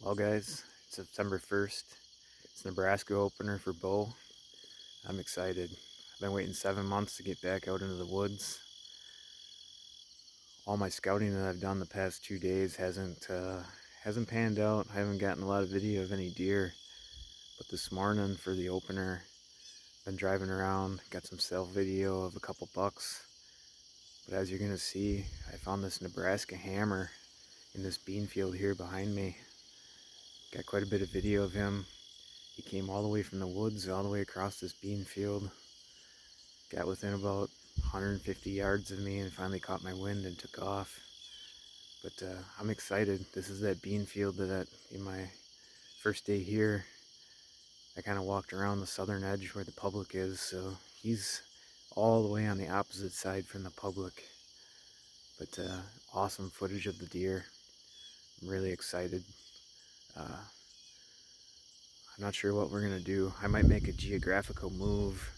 Well guys, it's September 1st. It's Nebraska opener for bow. I'm excited. I've been waiting 7 months to get back out into the woods. All my scouting that I've done the past 2 days hasn't panned out. I haven't gotten a lot of video of any deer. But this morning for the opener, been driving around, got some self video of a couple bucks. But as you're gonna see, I found this Nebraska hammer in this bean field here behind me. Got quite a bit of video of him. He came all the way from the woods, all the way across this bean field, got within about 150 yards of me and finally caught my wind and took off. But I'm excited. This is that bean field that in my first day here, I kind of walked around the southern edge where the public is, so he's all the way on the opposite side from the public. But awesome footage of the deer. I'm really excited. I'm not sure what we're gonna do. I might make a geographical move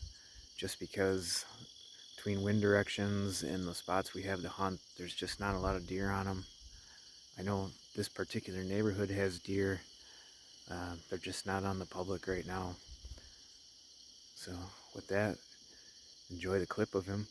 just because between wind directions and the spots we have to hunt, there's just not a lot of deer on them. I know this particular neighborhood has deer. They're just not on the public right now. So with that, enjoy the clip of him.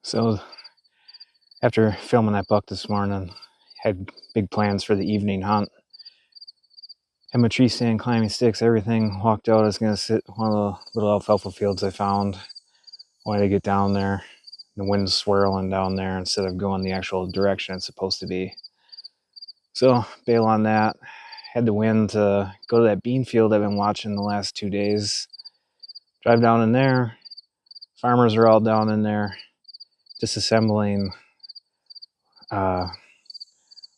So after filming that buck this morning, had big plans for the evening hunt. Had my tree stand, climbing sticks, everything. Walked out. I was gonna sit one of the little alfalfa fields I found. Wanted to get down there. The wind's swirling down there instead of going the actual direction it's supposed to be. So bail on that. Had the wind to go to that bean field I've been watching the last 2 days. Drive down in there. Farmers are all down in there disassembling all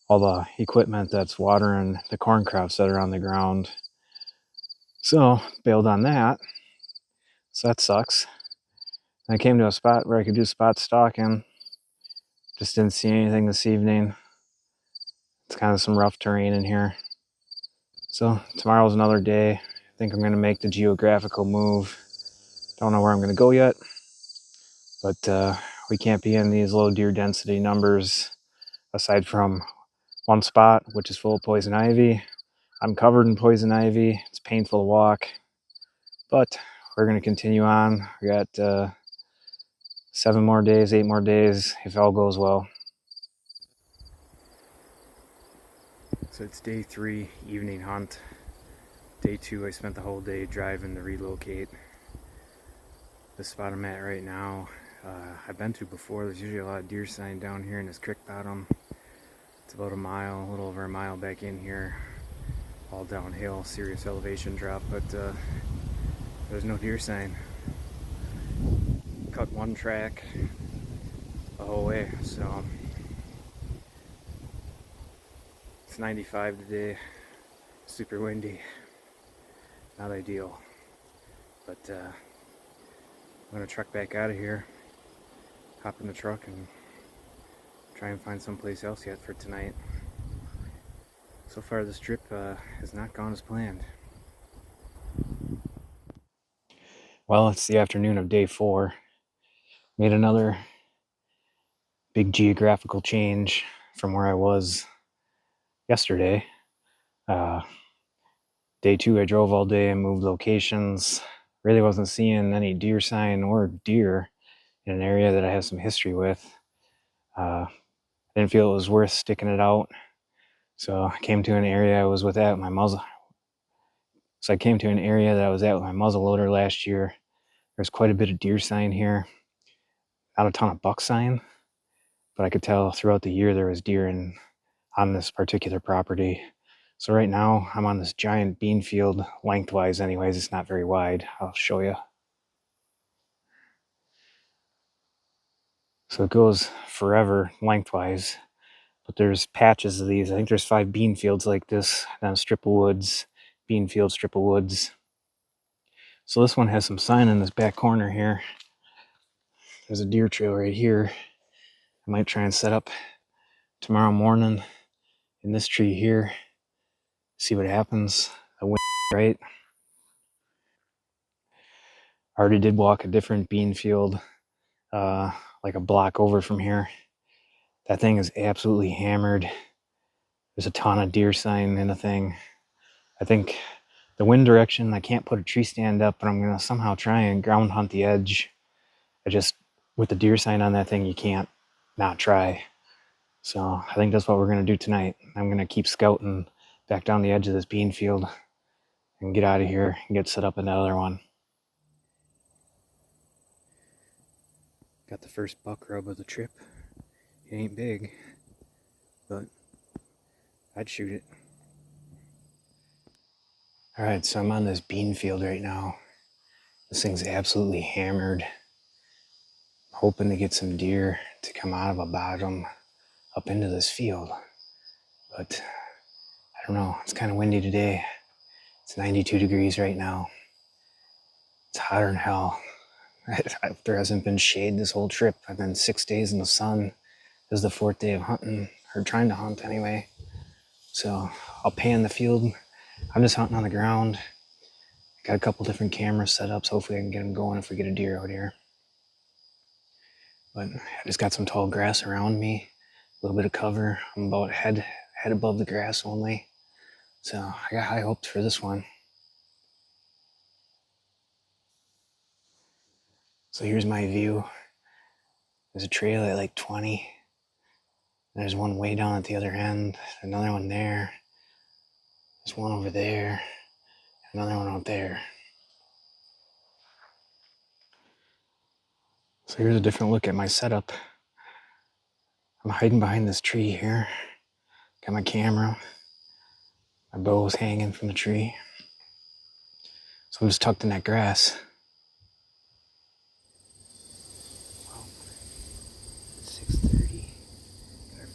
the equipment that's watering the corn crops that are on the ground. So bailed on that. So that sucks. I came to a spot where I could do spot stalking. Just didn't see anything this evening. It's kind of some rough terrain in here. So tomorrow's another day. I think I'm going to make the geographical move. Don't know where I'm going to go yet, but we can't be in these low deer density numbers aside from one spot, which is full of poison ivy. I'm covered in poison ivy. It's painful to walk, but we're going to continue on. We got 7 more days, 8 more days, if all goes well. So it's day 3, evening hunt. Day 2, I spent the whole day driving to relocate. The spot I'm at right now, I've been to before. There's usually a lot of deer sign down here in this creek bottom. It's about a little over a mile back in here. All downhill, serious elevation drop, but there's no deer sign. Cut one track the whole way, so it's 95 today, super windy, not ideal, but I'm gonna truck back out of here, hop in the truck and try and find someplace else yet for tonight. So far this trip has not gone as planned. Well, it's the afternoon of day 4. Made another big geographical change from where I was yesterday. Day 2, I drove all day and moved locations. Really wasn't seeing any deer sign or deer in an area that I have some history with. I didn't feel it was worth sticking it out. So I came to an area I was with at my muzzle. So I came to an area that I was at with my muzzle loader last year. There's quite a bit of deer sign here. Not a ton of buck sign, but I could tell throughout the year there was deer on this particular property. So right now I'm on this giant bean field, lengthwise anyways. It's not very wide. I'll show you. So it goes forever lengthwise, but there's patches of these. I think there's 5 bean fields like this, then a strip of woods, bean field, strip of woods. So this one has some sign in this back corner here. There's a deer trail right here. I might try and set up tomorrow morning in this tree here, see what happens. The wind, right? I already did walk a different bean field, like a block over from here. That thing is absolutely hammered. There's a ton of deer sign in the thing. I think the wind direction, I can't put a tree stand up, but I'm going to somehow try and ground hunt the edge. With the deer sign on that thing, you can't not try. So I think that's what we're going to do tonight. I'm going to keep scouting back down the edge of this bean field and get out of here and get set up in that other one. Got the first buck rub of the trip. It ain't big, but I'd shoot it. Alright, so I'm on this bean field right now. This thing's absolutely hammered. Hoping to get some deer to come out of a bottom up into this field. But I don't know, it's kind of windy today. It's 92 degrees right now. It's hotter than hell. There hasn't been shade this whole trip. I've been 6 days in the sun. This is the 4th day of hunting, or trying to hunt anyway. So I'll pan the field. I'm just hunting on the ground. Got a couple different camera setups. Hopefully I can get them going if we get a deer out here. But I just got some tall grass around me, a little bit of cover. I'm about head above the grass only. So I got high hopes for this one. So here's my view. There's a trail at like 20. There's one way down at the other end, another one there. There's one over there, another one out there. So here's a different look at my setup. I'm hiding behind this tree here. Got my camera. My bow's hanging from the tree. So I'm just tucked in that grass. Well, it's 6:30. Got our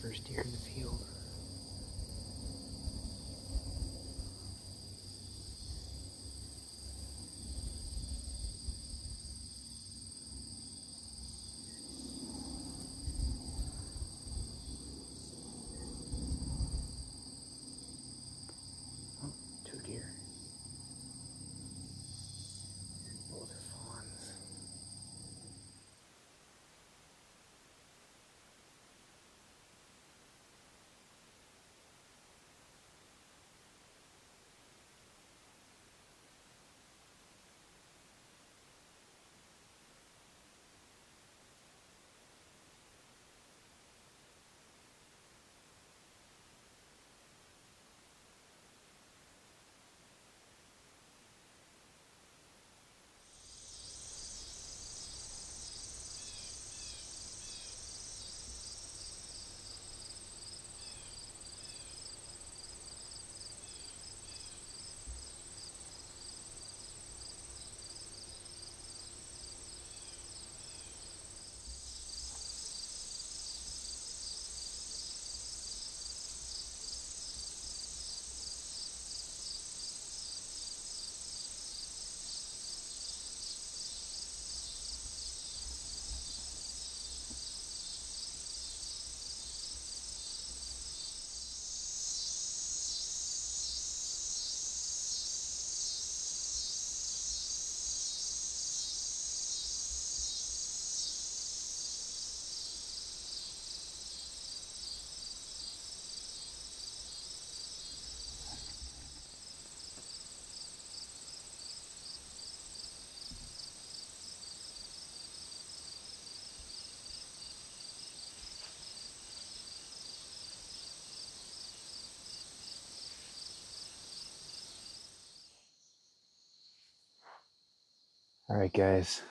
Alright guys,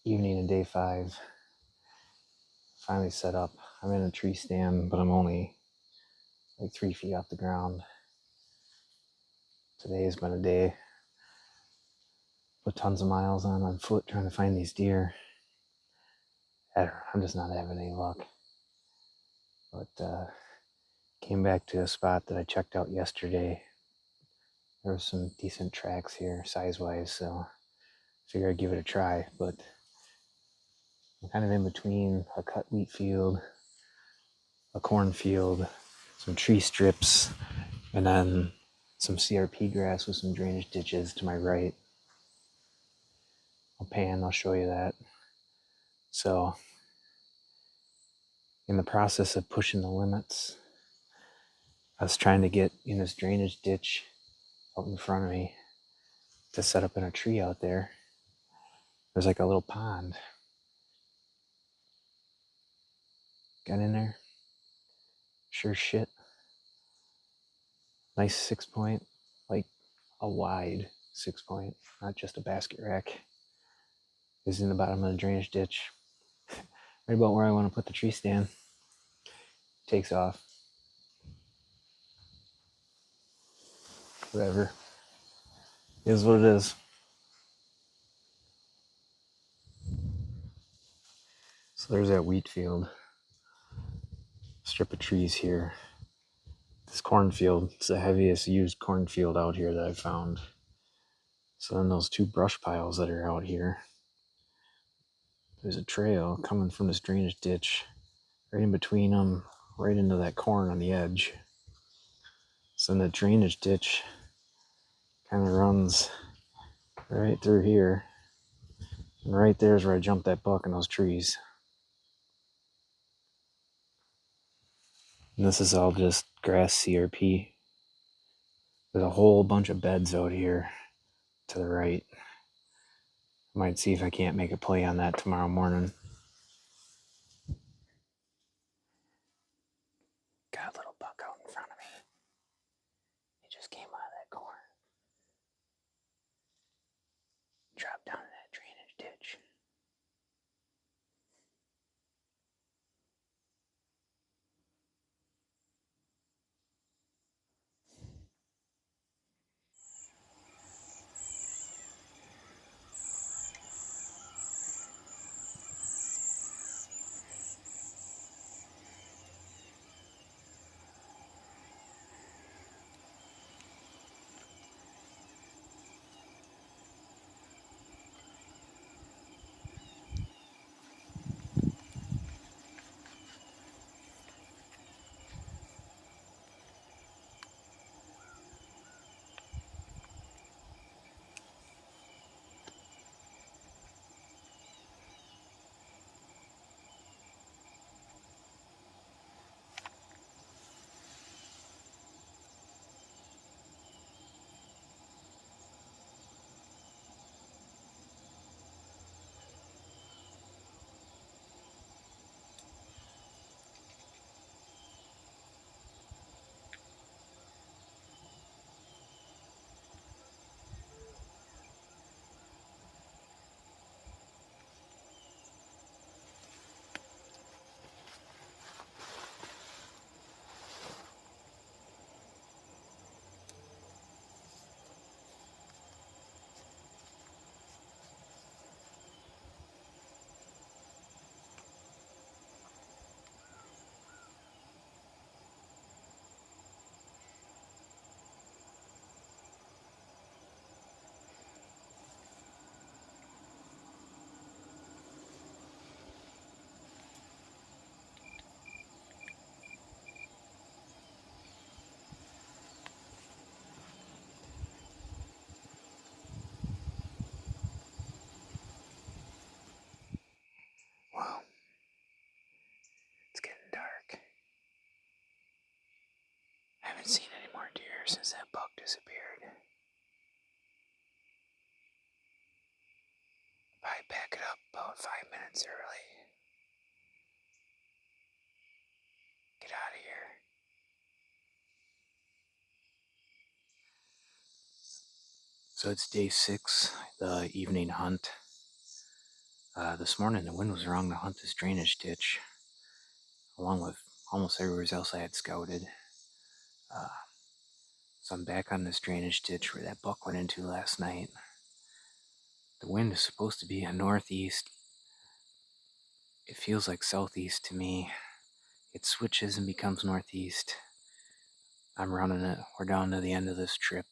evening of day 5. Finally set up. I'm in a tree stand, but I'm only like 3 feet off the ground. Today has been a day. Put tons of miles on foot trying to find these deer. I'm just not having any luck. But came back to a spot that I checked out yesterday. There was some decent tracks here size-wise, so figured I'd give it a try. But I'm kind of in between a cut wheat field, a cornfield, some tree strips, and then some CRP grass with some drainage ditches to my right. I'll show you that. So, in the process of pushing the limits, I was trying to get in this drainage ditch out in front of me to set up in a tree out there. There's like a little pond. Got in there. Sure shit. Nice 6-point, like a wide 6-point, not just a basket rack. Is in the bottom of the drainage ditch, right about where I want to put the tree stand. Takes off. Whatever. It is what it is. So there's that wheat field. Strip of trees here. This cornfield, it's the heaviest used cornfield out here that I've found. So then those 2 brush piles that are out here. There's a trail coming from this drainage ditch right in between them, right into that corn on the edge. So then the drainage ditch kind of runs right through here. And right there is where I jumped that buck in those trees. And this is all just grass CRP. There's a whole bunch of beds out here to the right. Might see if I can't make a play on that tomorrow morning. Got a little buck out in front of me. He just came out of that corn. Dropped down in that drainage ditch. So it's day 6, the evening hunt. This morning the wind was wrong to hunt this drainage ditch, along with almost everywhere else I had scouted. So I'm back on this drainage ditch where that buck went into last night. The wind is supposed to be a northeast. It feels like southeast to me. It switches and becomes northeast. I'm running it. We're down to the end of this trip.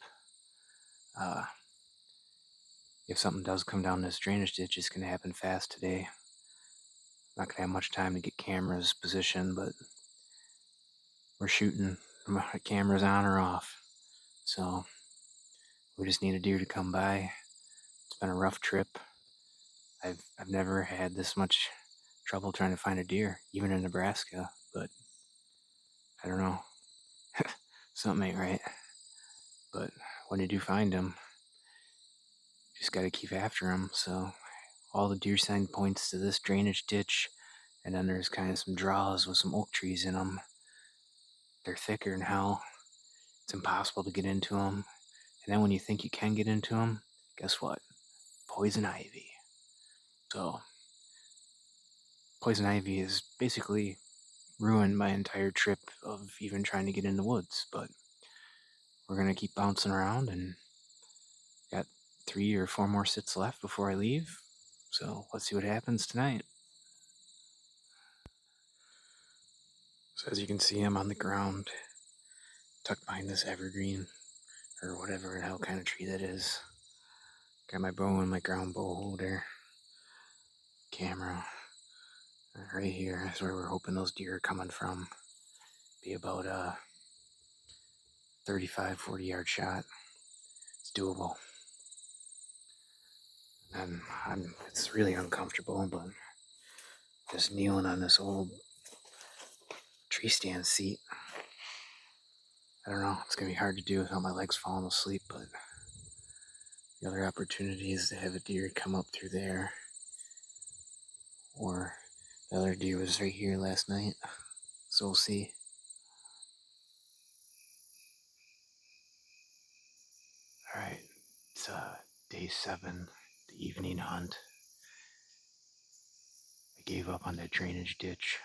If something does come down this drainage ditch, it's going to happen fast today. Not going to have much time to get cameras positioned, but we're shooting. The camera's on or off. So we just need a deer to come by. It's been a rough trip. I've never had this much trouble trying to find a deer, even in Nebraska, but I don't know. Something ain't right. But when you do find them, you just got to keep after them. So all the deer sign points to this drainage ditch, and then there's kind of some draws with some oak trees in them. They're thicker than hell. It's impossible to get into them. And then when you think you can get into them, guess what? Poison ivy. So poison ivy has basically ruined my entire trip of even trying to get in the woods. But we're going to keep bouncing around, and got 3 or 4 more sits left before I leave. So let's see what happens tonight. So as you can see, I'm on the ground, tucked behind this evergreen, or whatever the hell kind of tree that is. Got my bow and my ground bow holder. Camera. Right here is where we're hoping those deer are coming from. Be about a 35, 40 yard shot. It's doable. And it's really uncomfortable, but just kneeling on this old tree stand seat. I don't know, it's going to be hard to do without my legs falling asleep, but the other opportunity is to have a deer come up through there. Or the other deer was right here last night, so we'll see. Alright, it's day 7, the evening hunt. I gave up on that drainage ditch.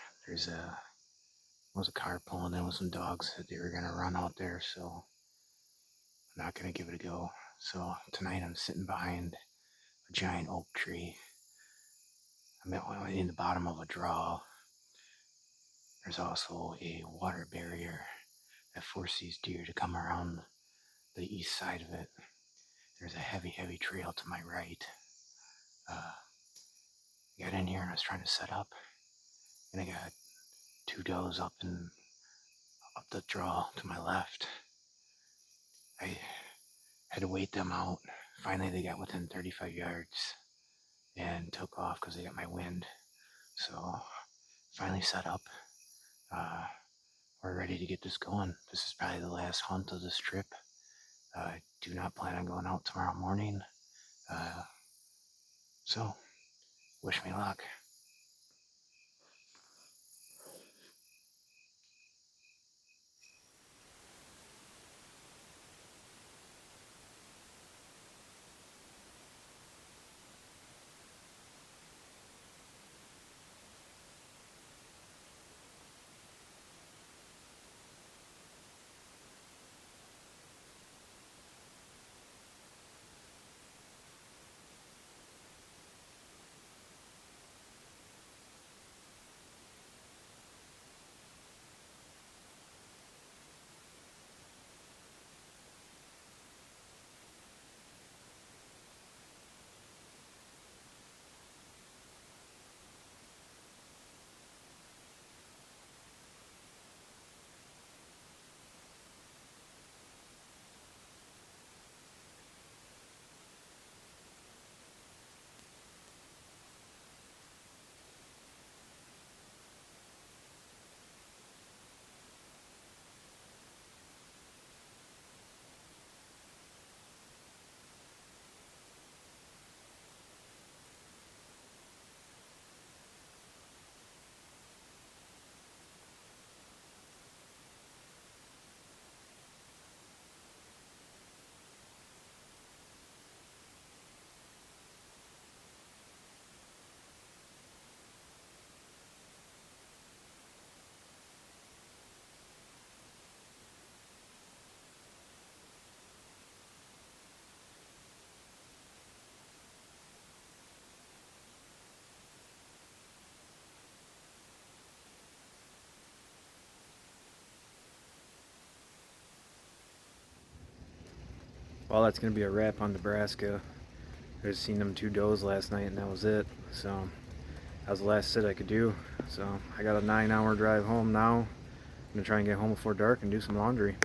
Was a car pulling in with some dogs that they were going to run out there, so I'm not going to give it a go. So tonight I'm sitting behind a giant oak tree. I'm in the bottom of a draw. There's also a water barrier that forces these deer to come around the east side of it. There's a heavy, heavy trail to my right. I got in here and I was trying to set up, and I got 2 does up the draw to my left. I had to wait them out. Finally, they got within 35 yards and took off because they got my wind. So finally set up. We're ready to get this going. This is probably the last hunt of this trip. I do not plan on going out tomorrow morning. So wish me luck. Well, that's going to be a wrap on Nebraska. I just seen them 2 does last night, and that was it. So that was the last sit I could do. So I got a 9-hour drive home now. I'm going to try and get home before dark and do some laundry.